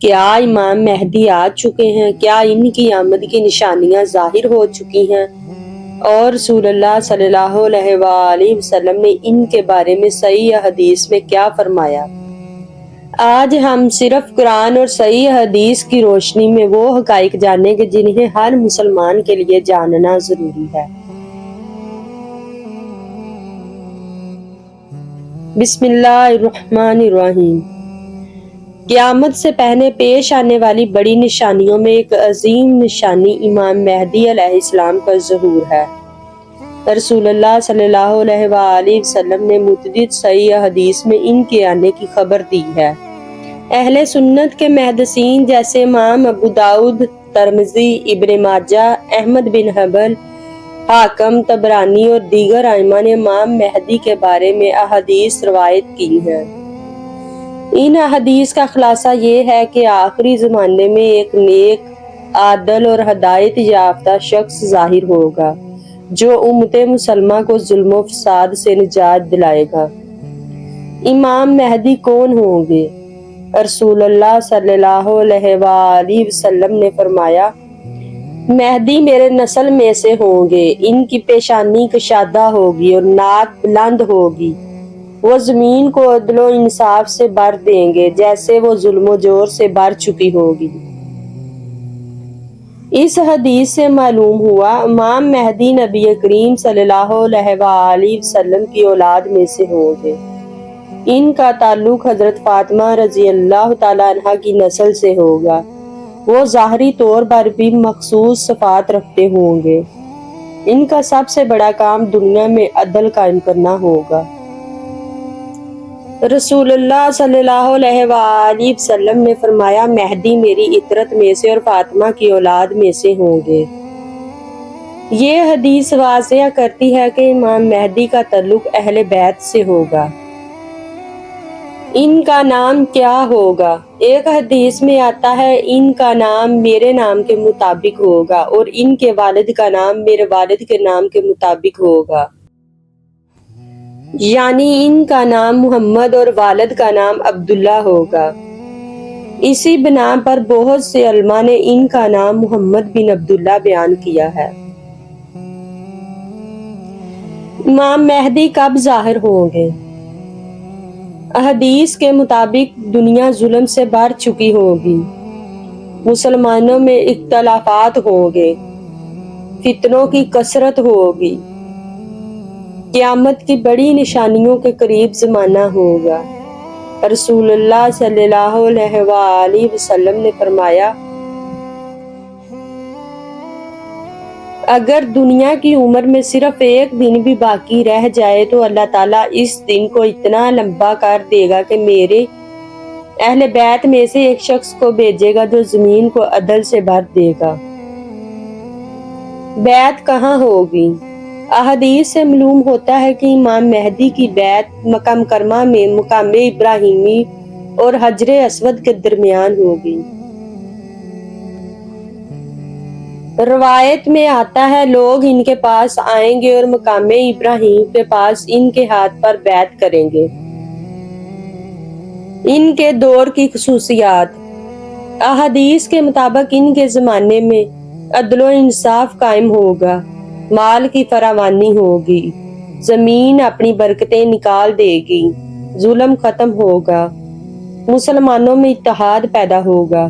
کیا امام مہدی آ چکے ہیں؟ کیا ان کی آمد کی نشانیاں ظاہر ہو چکی ہیں؟ اور رسول اللہ صلی اللہ علیہ وآلہ وسلم نے ان کے بارے میں صحیح حدیث میں کیا فرمایا؟ آج ہم صرف قرآن اور صحیح حدیث کی روشنی میں وہ حقائق جانیں گے جنہیں ہر مسلمان کے لیے جاننا ضروری ہے۔ بسم اللہ الرحمن الرحیم۔ قیامت سے پہلے پیش آنے والی بڑی نشانیوں میں ایک عظیم نشانی امام مہدی علیہ السلام کا ظہور ہے۔ رسول اللہ صلی اللہ علیہ وآلہ وسلم نے متعدد صحیح حدیث میں ان کے آنے کی خبر دی ہے۔ اہل سنت کے محدثین جیسے امام ابو داؤد، ترمذی، ابن ماجہ، احمد بن حنبل، حاکم، طبرانی اور دیگر ائمہ نے امام مہدی کے بارے میں احادیث روایت کی ہیں۔ ان احادیث کا خلاصہ یہ ہے کہ آخری زمانے میں ایک نیک، عادل اور ہدایت یافتہ شخص ظاہر ہوگا جو امت مسلمہ کو ظلم و فساد سے نجات دلائے گا۔ امام مہدی کون ہوں گے؟ رسول اللہ صلی اللہ علیہ وآلہ وسلم نے فرمایا، مہدی میرے نسل میں سے ہوں گے، ان کی پیشانی کشادہ ہوگی اور ناک بلند ہوگی، وہ زمین کو عدل و انصاف سے بھر دیں گے جیسے وہ ظلم و جور سے بھر چکی ہوگی۔ اس حدیث سے معلوم ہوا امام مہدی نبی کریم صلی اللہ علیہ وآلہ وسلم کی اولاد میں سے ہوں گے۔ ان کا تعلق حضرت فاطمہ رضی اللہ تعالیٰ عنہا کی نسل سے ہوگا۔ وہ ظاہری طور پر بھی مخصوص صفات رکھتے ہوں گے۔ ان کا سب سے بڑا کام دنیا میں عدل قائم کرنا ہوگا۔ رسول اللہ صلی اللہ علیہ وآلہ وسلم نے فرمایا، مہدی میری اطرت میں سے اور فاطمہ کی اولاد میں سے ہوں گے۔ یہ حدیث واضح کرتی ہے کہ امام مہدی کا تعلق اہل بیت سے ہوگا۔ ان کا نام کیا ہوگا؟ ایک حدیث میں آتا ہے ان کا نام میرے نام کے مطابق ہوگا اور ان کے والد کا نام میرے والد کے نام کے مطابق ہوگا، یعنی ان کا نام محمد اور والد کا نام عبداللہ ہوگا۔ اسی بنا پر بہت سے علماء نے ان کا نام محمد بن عبداللہ بیان کیا ہے۔ امام مہدی کب ظاہر ہوں گے؟ احادیث کے مطابق دنیا ظلم سے بھر چکی ہوگی، مسلمانوں میں اختلافات ہوں گے، فتنوں کی کثرت ہوگی، قیامت کی بڑی نشانیوں کے قریب زمانہ ہوگا۔ رسول اللہ صلی اللہ علیہ وآلہ وسلم نے فرمایا، اگر دنیا کی عمر میں صرف ایک دن بھی باقی رہ جائے تو اللہ تعالیٰ اس دن کو اتنا لمبا کر دے گا کہ میرے اہل بیت میں سے ایک شخص کو بھیجے گا جو زمین کو عدل سے بھر دے گا۔ بیعت کہاں ہوگی؟ احادیث سے معلوم ہوتا ہے کہ امام مہدی کی بیعت مکہ مکرمہ میں مقام ابراہیمی اور حجر اسود کے درمیان ہوگی۔ روایت میں آتا ہے لوگ ان کے پاس آئیں گے اور مقام ابراہیم کے پاس ان کے ہاتھ پر بیعت کریں گے۔ ان کے دور کی خصوصیات۔ احادیث کے مطابق ان کے زمانے میں عدل و انصاف قائم ہوگا، مال کی فراوانی ہوگی، زمین اپنی برکتیں نکال دے گی، ظلم ختم ہوگا، مسلمانوں میں اتحاد پیدا ہوگا۔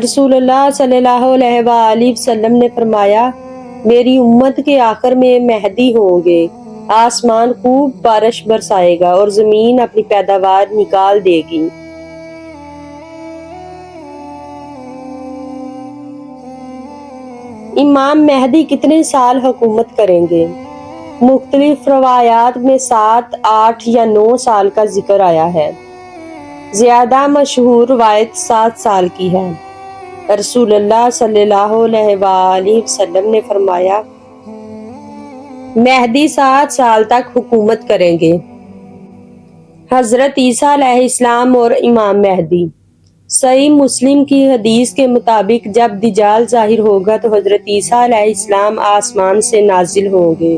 رسول اللہ صلی اللہ علیہ وآلہ وسلم نے فرمایا، میری امت کے آخر میں مہدی ہوں گے، آسمان خوب بارش برسائے گا اور زمین اپنی پیداوار نکال دے گی۔ امام مہدی کتنے سال حکومت کریں گے؟ مختلف روایات میں 7، 8 یا 9 سال کا ذکر آیا ہے۔ زیادہ مشہور روایت 7 سال کی ہے۔ رسول اللہ صلی اللہ علیہ وآلہ وسلم نے فرمایا، مہدی 7 سال تک حکومت کریں گے۔ حضرت عیسیٰ علیہ السلام اور امام مہدی۔ صحیح مسلم کی حدیث کے مطابق جب دجال ظاہر ہوگا تو حضرت عیسیٰ علیہ السلام آسمان سے نازل ہوں گے۔